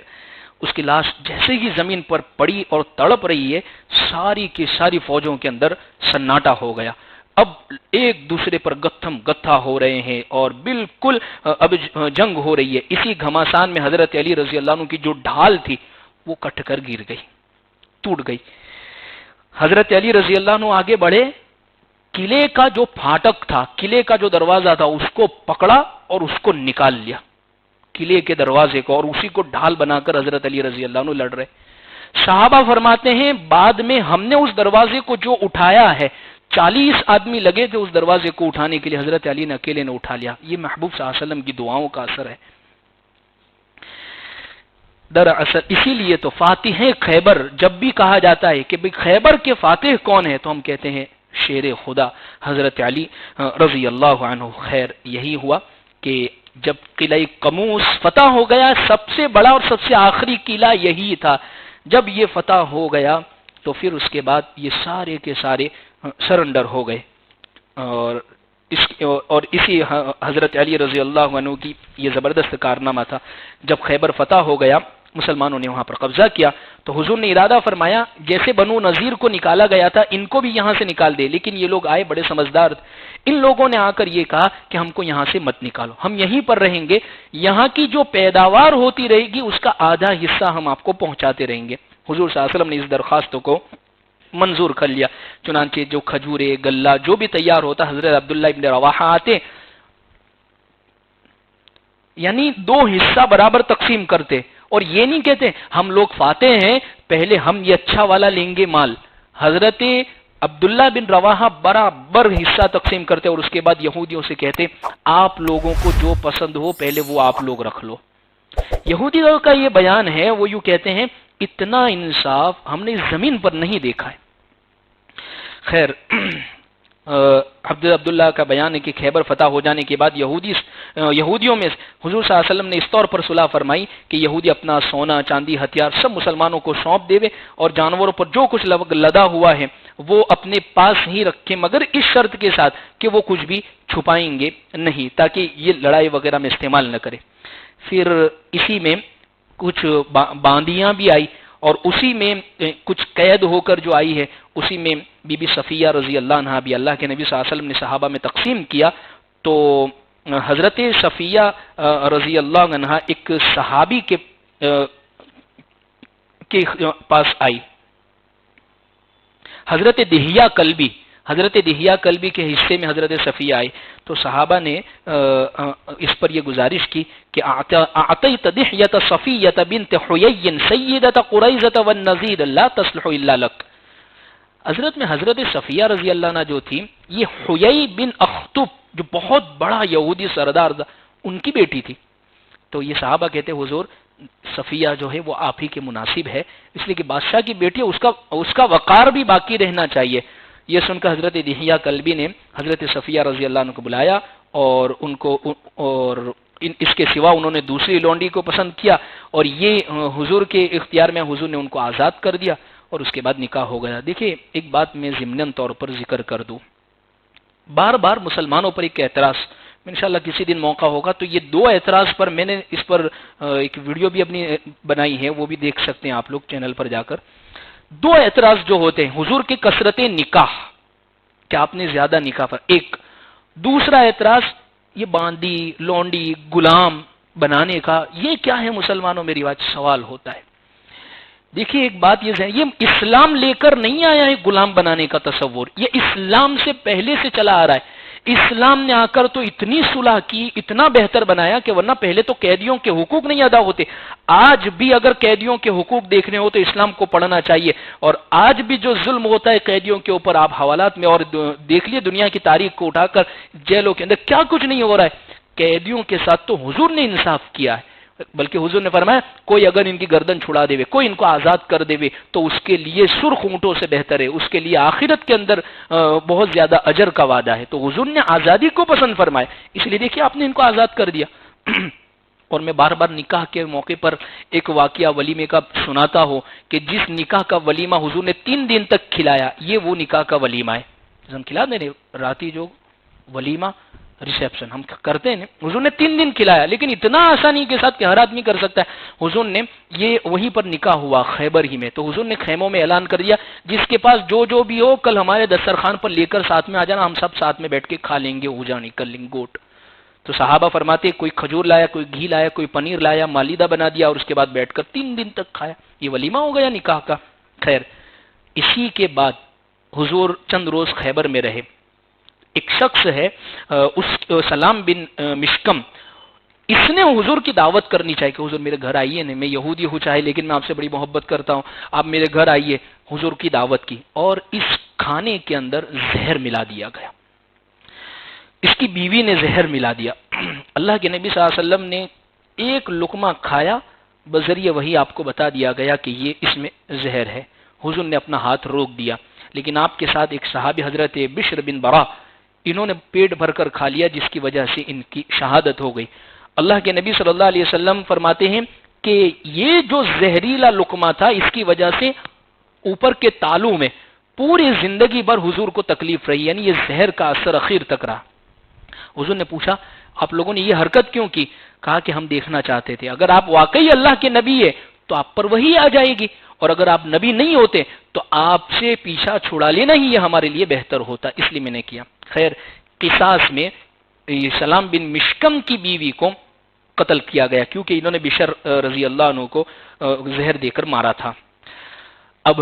اس کی لاش جیسے ہی زمین پر پڑی اور تڑپ رہی ہے، ساری کی ساری فوجوں کے اندر سناٹا ہو گیا، اب ایک دوسرے پر گتھم گتھا ہو رہے ہیں اور بالکل اب جنگ ہو رہی ہے۔ اسی گھماسان میں حضرت علی رضی اللہ عنہ کی جو ڈھال تھی وہ کٹ کر گر گئی، ٹوٹ گئی۔ حضرت علی رضی اللہ عنہ آگے بڑھے، قلعے کا جو پھاٹک تھا، قلعے کا جو دروازہ تھا، اس کو پکڑا اور اس کو نکال لیا، قلعے کے دروازے کو، اور اسی کو ڈھال بنا کر حضرت علی رضی اللہ عنہ لڑ رہے۔ صحابہ فرماتے ہیں بعد میں ہم نے اس دروازے کو جو اٹھایا ہے، 40 آدمی لگے تھے اس دروازے کو اٹھانے کے لیے، حضرت علی نے اکیلے نے اٹھا لیا۔ یہ محبوب صلی اللہ علیہ وسلم کی دعاؤں کا اثر ہے۔ دراصل اسی لیے تو فاتح خیبر جب بھی کہا جاتا ہے کہ خیبر کے فاتح کون ہے، تو ہم کہتے ہیں شیر خدا حضرت علی رضی اللہ عنہ۔ خیر، یہی ہوا کہ جب قلعہ قموس فتح ہو گیا، سب سے بڑا اور سب سے آخری قلعہ یہی تھا، جب یہ فتح ہو گیا تو پھر اس کے بعد یہ سارے کے سارے سرنڈر ہو گئے، اور اسی حضرت علی رضی اللہ عنہ کی یہ زبردست کارنامہ تھا۔ جب خیبر فتح ہو گیا، مسلمانوں نے وہاں پر قبضہ کیا، تو حضور نے ارادہ فرمایا جیسے بنو نذیر کو نکالا گیا تھا ان کو بھی یہاں سے نکال دے، لیکن یہ لوگ آئے بڑے سمجھدار، ان لوگوں نے آ کر یہ کہا کہ ہم کو یہاں سے مت نکالو، ہم یہیں پر رہیں گے، یہاں کی جو پیداوار ہوتی رہے گی اس کا آدھا حصہ ہم آپ کو پہنچاتے رہیں گے۔ حضور صلی اللہ علیہ وسلم نے اس درخواست کو منظور کر لیا، چنانچہ جو کھجورے گلہ جو بھی تیار ہوتا، حضرت عبداللہ ابن رواحہ آتے، یعنی 2 حصہ برابر تقسیم کرتے، اور یہ نہیں کہتے ہم لوگ فاتح ہیں پہلے ہم یہ اچھا والا لیں گے مال، حضرت عبداللہ بن رواحہ برابر حصہ تقسیم کرتے اور اس کے بعد یہودیوں سے کہتے آپ لوگوں کو جو پسند ہو پہلے وہ آپ لوگ رکھ لو۔ یہودیوں کا یہ بیان ہے، وہ یوں کہتے ہیں اتنا انصاف ہم نے اس زمین پر نہیں دیکھا ہے۔ خیر، عبداللہ کا بیان ہے کہ خیبر فتح ہو جانے کے بعد یہودیوں میں حضور صلی اللہ علیہ وسلم نے اس طور پر صلح فرمائی کہ یہودی اپنا سونا چاندی ہتھیار سب مسلمانوں کو سونپ دے اور جانوروں پر جو کچھ لدا ہوا ہے وہ اپنے پاس ہی رکھیں، مگر اس شرط کے ساتھ کہ وہ کچھ بھی چھپائیں گے نہیں، تاکہ یہ لڑائی وغیرہ میں استعمال نہ کرے۔ پھر اسی میں کچھ باندیاں بھی آئی، اور اسی میں کچھ قید ہو کر جو آئی ہے، اسی میں بی بی صفیہ رضی اللہ عنہا بھی اللہ کے نبی صلی اللہ علیہ وسلم نے صحابہ میں تقسیم کیا، تو حضرت صفیہ رضی اللہ عنہا ایک صحابی کے پاس آئی، حضرت دہیہ کلبی کے حصے میں حضرت صفیہ آئی، تو صحابہ نے اس پر یہ گزارش کی کہ اعطیت دحیۃ صفیۃ بنت حیی سیدۃ قریظۃ والنذیر لا تصلح الا لک۔ حضرت صفیہ رضی اللہ عنہ جو تھی، یہ حیی بن اخطب جو بہت بڑا یہودی سردار تھا ان کی بیٹی تھی، تو یہ صحابہ کہتے حضور صفیہ جو ہے وہ آپ ہی کے مناسب ہے، اس لیے کہ بادشاہ کی بیٹی ہے، اس کا وقار بھی باقی رہنا چاہیے۔ یہ سن کر حضرت دہیہ کلبی نے حضرت صفیہ رضی اللہ عنہ کو بلایا اور اس کے سوا انہوں نے دوسری لونڈی کو پسند کیا، اور یہ حضور کے اختیار میں، حضور نے ان کو آزاد کر دیا اور اس کے بعد نکاح ہو گیا۔ دیکھیں ایک بات میں ضمناً طور پر ذکر کر دوں، بار بار مسلمانوں پر ایک اعتراض، انشاءاللہ کسی دن موقع ہوگا تو یہ 2 اعتراض پر میں نے اس پر ایک ویڈیو بھی اپنی بنائی ہے، وہ بھی دیکھ سکتے ہیں آپ لوگ چینل پر جا کر۔ 2 اعتراض جو ہوتے ہیں حضور کے کثرت نکاح، کہ آپ نے زیادہ نکاح پر، ایک دوسرا اعتراض یہ باندی لونڈی غلام بنانے کا، یہ کیا ہے مسلمانوں میں رواج، سوال ہوتا ہے۔ دیکھیے ایک بات یہ اسلام لے کر نہیں آیا ہے غلام بنانے کا تصور، یہ اسلام سے پہلے سے چلا آ رہا ہے۔ اسلام نے آ کر تو اتنی صلح کی، اتنا بہتر بنایا کہ ورنہ پہلے تو قیدیوں کے حقوق نہیں ادا ہوتے۔ آج بھی اگر قیدیوں کے حقوق دیکھنے ہو تو اسلام کو پڑھنا چاہیے، اور آج بھی جو ظلم ہوتا ہے قیدیوں کے اوپر، آپ حوالات میں اور دیکھ لیے دنیا کی تاریخ کو اٹھا کر، جیلوں کے اندر کیا کچھ نہیں ہو رہا ہے۔ قیدیوں کے ساتھ تو حضور نے انصاف کیا ہے، بلکہ حضور نے فرمایا کوئی اگر ان کی گردن چھڑا دے، کوئی ان کو آزاد کر دے تو اس کے لیے سرخ اونٹوں سے بہتر ہے، اس کے لیے آخرت کے اندر بہت زیادہ اجر کا وعدہ ہے۔ تو حضور نے آزادی کو پسند فرمایا، اس لیے دیکھیے آپ نے ان کو آزاد کر دیا۔ اور میں بار بار نکاح کے موقع پر ایک واقعہ ولیمے کا سناتا ہوں کہ جس نکاح کا ولیمہ حضور نے 3 دن تک کھلایا، یہ وہ نکاح کا ولیمہ ہے۔ ہم کھلا دیں راتی جو ولیمہ ریسیپشن ہم کرتے ہیں، حضور نے 3 دن کھلایا، لیکن اتنا آسانی کے ساتھ کہ ہر آدمی کر سکتا ہے۔ حضور نے یہ وہیں پر نکاح ہوا خیبر ہی میں، تو حضور نے خیموں میں اعلان کر دیا جس کے پاس جو بھی ہو کل ہمارے دسترخوان پر لے کر ساتھ میں آ جانا، ہم سب ساتھ میں بیٹھ کے کھا لیں گے، اوجانی کر لیں گے گوٹ۔ تو صحابہ فرماتے کوئی کھجور لایا، کوئی گھی لایا، کوئی پنیر لایا، مالیدہ بنا دیا اور اس کے بعد بیٹھ کر 3 دن تک کھایا۔ یہ ولیمہ ہو گیا نکاح کا۔ خیر، اسی کے بعد حضور چند روز خیبر میں رہے۔ ایک شخص ہے اس سلام بن مشکم، اس نے حضور کی دعوت کرنی چاہیے کہ حضور میرے گھر آئیے، نہیں میں یہودی ہوں چاہے، لیکن میں آپ سے بڑی محبت کرتا ہوں، آپ میرے گھر آئیے۔ حضور کی دعوت کی اور اس کھانے کے اندر زہر ملا دیا گیا، اس کی بیوی نے زہر ملا دیا۔ اللہ کے نبی صلی اللہ علیہ وسلم نے ایک لقمہ کھایا، بذریعہ وہی آپ کو بتا دیا گیا کہ یہ اس میں زہر ہے۔ حضور نے اپنا ہاتھ روک دیا، لیکن آپ کے ساتھ ایک صحابی حضرت بشر بن برا، انہوں نے پیٹ بھر کر کھا لیا، جس کی وجہ سے ان کی شہادت ہو گئی۔ اللہ کے نبی صلی اللہ علیہ وسلم فرماتے ہیں کہ یہ جو زہریلا لقمہ تھا، اس کی وجہ سے اوپر کے تالو میں پوری زندگی بھر حضور کو تکلیف رہی، یعنی یہ زہر کا اثر اخیر تک رہا۔ حضور نے پوچھا آپ لوگوں نے یہ حرکت کیوں کی؟ کہا کہ ہم دیکھنا چاہتے تھے، اگر آپ واقعی اللہ کے نبی ہے تو آپ پر وہی آ جائے گی، اور اگر آپ نبی نہیں ہوتے تو آپ سے پیچھا چھڑا لینا ہی یہ ہمارے لیے بہتر ہوتا، اس لیے میں نے کیا۔ خیر، قصاص میں سلام بن مشکم کی بیوی کو قتل کیا گیا، کیونکہ انہوں نے بشر رضی اللہ عنہ کو زہر دے کر مارا تھا۔ اب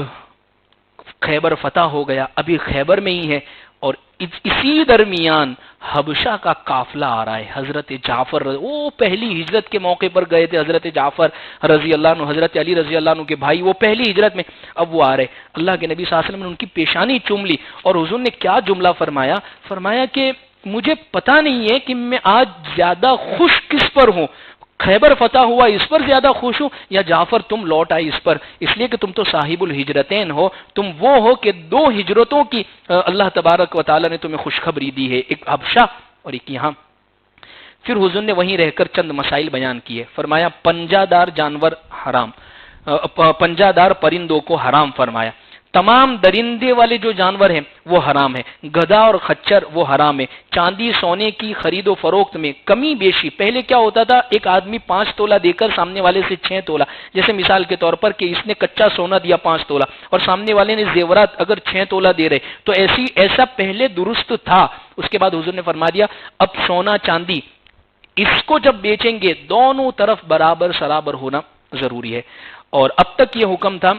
خیبر فتح ہو گیا، ابھی خیبر میں ہی ہے، اور اسی درمیان حبشہ کا قافلہ آ رہا ہے۔ حضرت جعفر، وہ پہلی ہجرت کے موقع پر گئے تھے، حضرت جعفر رضی اللہ عنہ، حضرت علی رضی اللہ عنہ کے بھائی، وہ پہلی ہجرت میں اب وہ آ رہے۔ اللہ کے نبی صلی اللہ علیہ وسلم نے ان کی پیشانی چوم لی، اور حضور نے کیا جملہ فرمایا؟ فرمایا کہ مجھے پتہ نہیں ہے کہ میں آج زیادہ خوش کس پر ہوں، خیبر فتح ہوا اس پر زیادہ خوش ہوں، یا جعفر تم لوٹ آئے اس پر، اس لیے کہ تم تو صاحب الہجرتین ہو، تم وہ ہو کہ 2 ہجرتوں کی اللہ تبارک و تعالی نے تمہیں خوشخبری دی ہے، ایک حبشہ اور ایک یہاں۔ پھر حضور نے وہیں رہ کر چند مسائل بیان کیے۔ فرمایا پنجہ دار جانور حرام، پنجہ دار پرندوں کو حرام فرمایا، تمام درندے والے جو جانور ہیں وہ حرام ہے، گدھا اور خچر وہ حرام ہے، چاندی سونے کی خرید و فروخت میں کمی بیشی، پہلے کیا ہوتا تھا ایک آدمی 5 تولہ دے کر سامنے والے سے 6 تولہ، جیسے مثال کے طور پر کہ اس نے کچا سونا دیا 5 تولہ اور سامنے والے نے زیورات اگر 6 تولہ دے رہے، تو ایسا پہلے درست تھا۔ اس کے بعد حضور نے فرما دیا اب سونا چاندی اس کو جب بیچیں گے دونوں طرف برابر سرابر ہونا ضروری ہے۔ اور اب تک یہ حکم تھا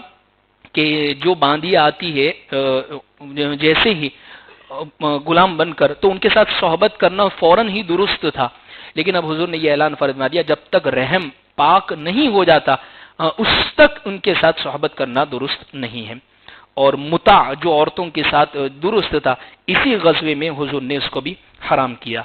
کہ جو باندھی آتی ہے جیسے ہی غلام بن کر تو ان کے ساتھ صحبت کرنا فوراً ہی درست تھا، لیکن اب حضور نے یہ اعلان فرما دیا جب تک رحم پاک نہیں ہو جاتا اس تک ان کے ساتھ صحبت کرنا درست نہیں ہے۔ اور متع جو عورتوں کے ساتھ درست تھا، اسی غزوے میں حضور نے اس کو بھی حرام کیا۔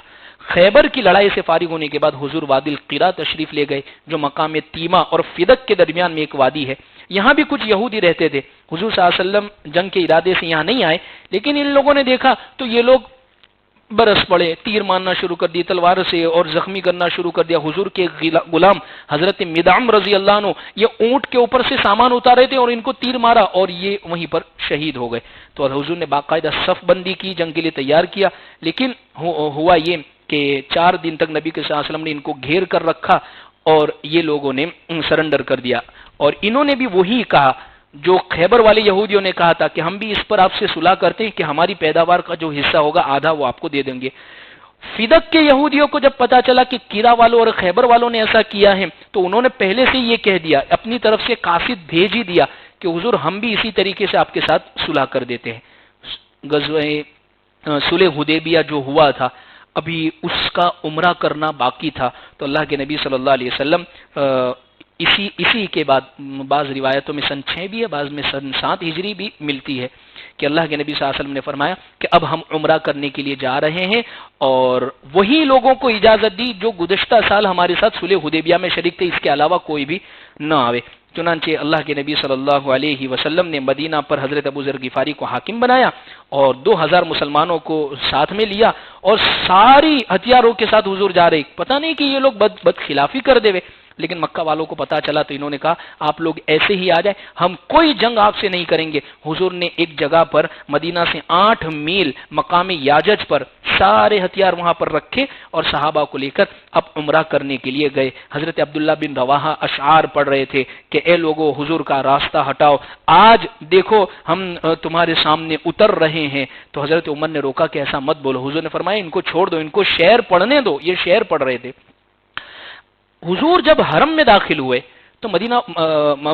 خیبر کی لڑائی سے فارغ ہونے کے بعد حضور وادی القرا تشریف لے گئے، جو مقام تیمہ اور فدق کے درمیان میں ایک وادی ہے۔ یہاں بھی کچھ یہودی رہتے تھے، حضور صلی اللہ علیہ وسلم جنگ کے ارادے سے یہاں نہیں آئے، لیکن ان لوگوں نے دیکھا تو یہ لوگ برس پڑے، تیر مارنا شروع کر دی تلوار سے اور زخمی کرنا شروع کر دیا۔ حضور کے غلام حضرت مدعم رضی اللہ عنہ یہ اونٹ کے اوپر سے سامان اتارے تھے اور ان کو تیر مارا اور یہ وہیں پر شہید ہو گئے۔ تو حضور نے باقاعدہ صف بندی کی، جنگ کے لیے تیار کیا، لیکن ہوا یہ کہ 4 دن تک نبی کے صلی اللہ علیہ وسلم نے ان کو گھیر کر رکھا اور یہ لوگوں نے سرنڈر کر دیا، اور انہوں نے بھی وہی کہا جو خیبر والے یہودیوں نے کہا تھا کہ ہم بھی اس پر آپ سے صلح کرتے ہیں کہ ہماری پیداوار کا جو حصہ ہوگا آدھا وہ آپ کو دے دیں گے۔ فدق کے یہودیوں کو جب پتا چلا کہ قرا والوں اور خیبر والوں نے ایسا کیا ہے تو انہوں نے پہلے سے یہ کہہ دیا، اپنی طرف سے قاصد بھیج ہی دیا کہ حضور ہم بھی اسی طریقے سے آپ کے ساتھ صلح کر دیتے ہیں۔ غزوہ صلح حدیبیہ جو ہوا تھا ابھی اس کا عمرہ کرنا باقی تھا، تو اللہ کے نبی صلی اللہ علیہ وسلم اسی کے بعد بعض روایتوں میں سن 6 بھی ہے، بعض میں سن 7 ہجری بھی ملتی ہے کہ اللہ کے نبی صلی اللہ علیہ وسلم نے فرمایا کہ اب ہم عمرہ کرنے کے لیے جا رہے ہیں، اور وہی لوگوں کو اجازت دی جو گزشتہ سال ہمارے ساتھ صلح حدیبیہ میں شریک تھے، اس کے علاوہ کوئی بھی نہ آوے۔ چنانچہ اللہ کے نبی صلی اللہ علیہ وسلم نے مدینہ پر حضرت ابو ذر غفاری کو حاکم بنایا اور 2000 مسلمانوں کو ساتھ میں لیا، اور ساری ہتھیاروں کے ساتھ حضور جا رہے۔ پتہ نہیں کہ یہ لوگ بدخلافی کر دے، لیکن مکہ والوں کو پتا چلا تو انہوں نے کہا آپ لوگ ایسے ہی آ جائیں، ہم کوئی جنگ آپ سے نہیں کریں گے۔ حضور نے ایک جگہ پر مدینہ سے 8 میل مقام یاجج پر سارے ہتھیار وہاں پر رکھے اور صحابہ کو لے کر اب عمرہ کرنے کے لیے گئے۔ حضرت عبداللہ بن رواحہ اشعار پڑھ رہے تھے کہ اے لوگو حضور کا راستہ ہٹاؤ، آج دیکھو ہم تمہارے سامنے اتر رہے ہیں۔ تو حضرت عمر نے روکا کہ ایسا مت بولو۔ حضور نے فرمایا ان کو چھوڑ دو، ان کو شعر پڑھنے دو۔ یہ شعر پڑھ رہے تھے۔ حضور جب حرم میں داخل ہوئے تو مدینہ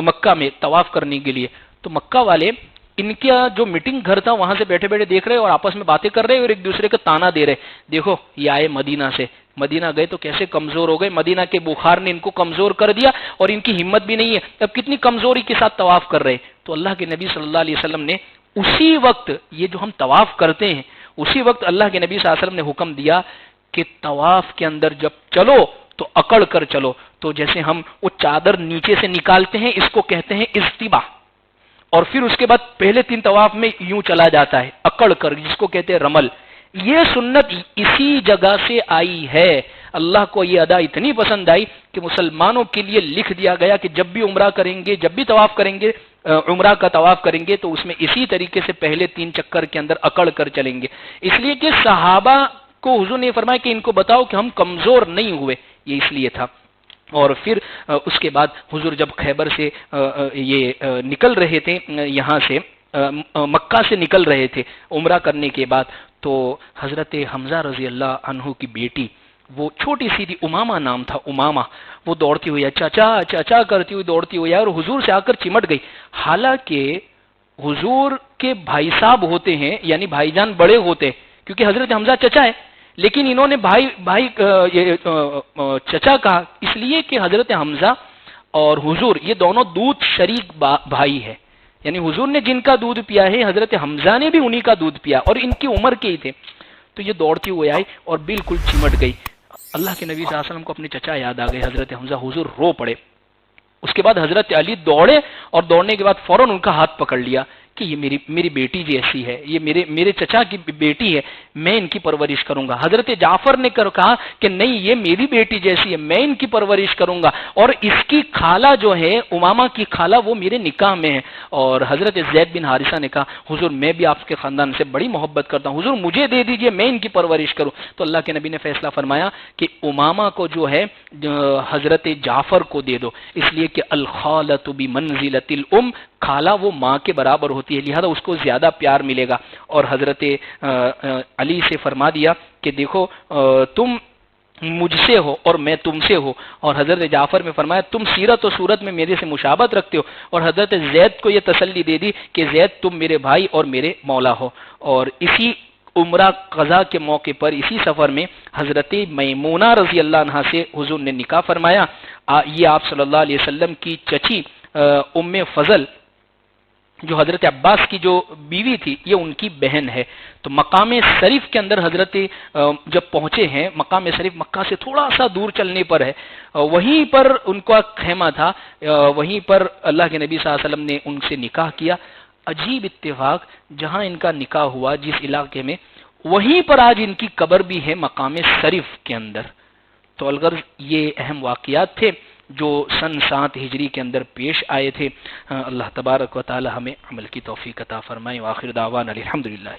مکہ میں طواف کرنے کے لیے، تو مکہ والے ان کا جو میٹنگ گھر تھا وہاں سے بیٹھے بیٹھے دیکھ رہے اور آپس میں باتیں کر رہے اور ایک دوسرے کا تانا دے رہے، دیکھو یہ آئے مدینہ سے، مدینہ گئے تو کیسے کمزور ہو گئے، مدینہ کے بخار نے ان کو کمزور کر دیا اور ان کی ہمت بھی نہیں ہے، اب کتنی کمزوری کے ساتھ طواف کر رہے۔ تو اللہ کے نبی صلی اللہ علیہ وسلم نے اسی وقت، یہ جو ہم طواف کرتے ہیں اسی وقت اللہ کے نبی صلی اللہ علیہ وسلم نے حکم دیا کہ طواف کے اندر جب چلو تو اکڑ کر چلو۔ تو جیسے ہم وہ چادر نیچے سے نکالتے ہیں اس کو کہتے ہیں اجتباء، اور پھر اس کے بعد پہلے 3 طواف میں یوں چلا جاتا ہے اکڑ کر، جس کو کہتے ہیں رمل۔ یہ سنت اسی جگہ سے آئی ہے۔ اللہ کو یہ ادا اتنی پسند آئی کہ مسلمانوں کے لیے لکھ دیا گیا کہ جب بھی عمرہ کریں گے، جب بھی طواف کریں گے، عمرہ کا طواف کریں گے تو اس میں اسی طریقے سے پہلے 3 چکر کے اندر اکڑ کر چلیں گے، اس لیے کہ صحابہ کو حضور نے فرمایا کہ ان کو بتاؤ کہ ہم کمزور نہیں ہوئے، یہ اس لیے تھا۔ اور پھر اس کے بعد حضور جب خیبر سے یہ نکل رہے تھے، یہاں سے مکہ سے نکل رہے تھے عمرہ کرنے کے بعد، تو حضرت حمزہ رضی اللہ عنہ کی بیٹی، وہ چھوٹی سی تھی، امامہ نام تھا، امامہ، وہ دوڑتی ہوئی چچا چچا کرتی ہوئی دوڑتی ہوئی اور حضور سے آ کر چمٹ گئی۔ حالانکہ حضور کے بھائی صاحب ہوتے ہیں، یعنی بھائی جان بڑے ہوتے، کیونکہ حضرت حمزہ چچا ہے، لیکن انہوں نے بھائی چچا کہا اس لیے کہ حضرت حمزہ اور حضور یہ دونوں دودھ شریک بھائی ہے، یعنی حضور نے جن کا دودھ پیا ہے حضرت حمزہ نے بھی انہی کا دودھ پیا، اور ان کی عمر کے ہی تھے۔ تو یہ دوڑتی ہوئی آئی اور بالکل چمٹ گئی۔ اللہ کے نبی صلی اللہ علیہ وسلم کو اپنے چچا یاد آ گئے، حضرت حمزہ، حضور رو پڑے۔ اس کے بعد حضرت علی دوڑے اور دوڑنے کے بعد فوراً ان کا ہاتھ پکڑ لیا کہ یہ میری بیٹی جیسی ہے، یہ میرے چچا کی بیٹی ہے، میں ان کی پرورش کروں گا۔ حضرت جعفر نے کہا کہ نہیں یہ میری بیٹی جیسی ہے، میں ان کی پرورش کروں گا، اور اس کی خالہ جو ہے امامہ کی خالہ وہ میرے نکاح میں ہے۔ اور حضرت زید بن حارثہ نے کہا حضور میں بھی آپ کے خاندان سے بڑی محبت کرتا ہوں، حضور مجھے دے دیجئے میں ان کی پرورش کروں۔ تو اللہ کے نبی نے فیصلہ فرمایا کہ امامہ کو جو ہے حضرت جعفر کو دے دو، اس لیے کہ الخالۃ بمنزلۃ الام، خالہ وہ ماں کے برابر ہوتی ہے، لہذا اس کو زیادہ پیار ملے گا۔ اور حضرت علی سے فرما دیا کہ دیکھو تم مجھ سے ہو اور میں تم سے ہو، اور حضرت جعفر میں فرمایا تم سیرت و صورت میں میرے سے مشابہت رکھتے ہو، اور حضرت زید کو یہ تسلی دے دی کہ زید تم میرے بھائی اور میرے مولا ہو۔ اور اسی عمرہ قضا کے موقع پر اسی سفر میں حضرت میمونہ رضی اللہ عنہا سے حضور نے نکاح فرمایا۔ یہ آپ صلی اللہ علیہ وسلم کی چچی ام فضل جو حضرت عباس کی جو بیوی تھی یہ ان کی بہن ہے۔ تو مقام شریف کے اندر حضرت جب پہنچے ہیں، مقام شریف مکہ سے تھوڑا سا دور چلنے پر ہے، وہیں پر ان کا خیمہ تھا، وہیں پر اللہ کے نبی صلی اللہ علیہ وسلم نے ان سے نکاح کیا۔ عجیب اتفاق، جہاں ان کا نکاح ہوا جس علاقے میں، وہیں پر آج ان کی قبر بھی ہے مقام شریف کے اندر۔ تو الغرض یہ اہم واقعات تھے جو سن 7 ہجری کے اندر پیش آئے تھے۔ اللہ تبارک و تعالی ہمیں عمل کی توفیق عطا فرمائے۔ وآخر دعوانا الحمدللہ۔